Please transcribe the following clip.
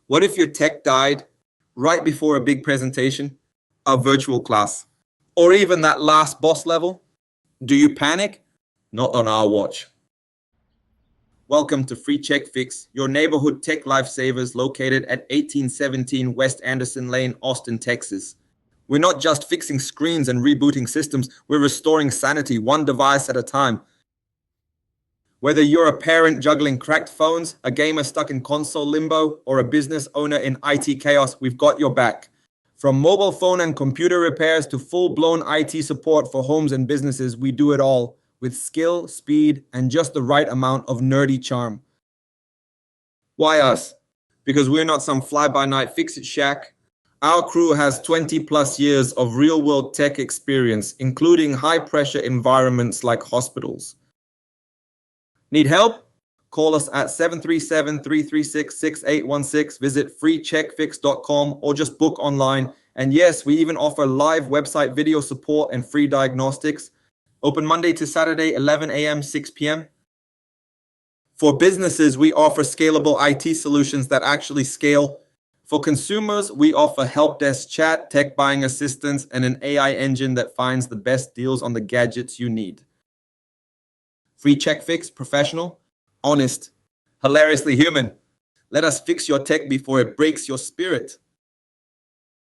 What if your tech died right before a big presentation, a virtual class, or even that last boss level? Do you panic? Not on our watch. Welcome to FreeCheckFix, your neighborhood tech lifesavers located at 1817 West Anderson Lane, Austin, Texas. We're not just fixing screens and rebooting systems, we're restoring sanity one device at a time. Whether you're a parent juggling cracked phones, a gamer stuck in console limbo, or a business owner in IT chaos, we've got your back. From mobile phone and computer repairs to full-blown IT support for homes and businesses, we do it all with skill, speed, and just the right amount of nerdy charm. Why us? Because we're not some fly-by-night fix-it shack. Our crew has 20 plus years of real-world tech experience, including high-pressure environments like hospitals. Need help? Call us at 737-336-6816, visit freecheckfix.com, or just book online. And yes, we even offer live website video support and free diagnostics. Open Monday to Saturday, 11 a.m., 6 p.m. For businesses, we offer scalable IT solutions that actually scale. For consumers, we offer HelpDesk chat, tech buying assistance, and an AI engine that finds the best deals on the gadgets you need. FreeCheckFix, professional, honest, hilariously human. Let us fix your tech before it breaks your spirit.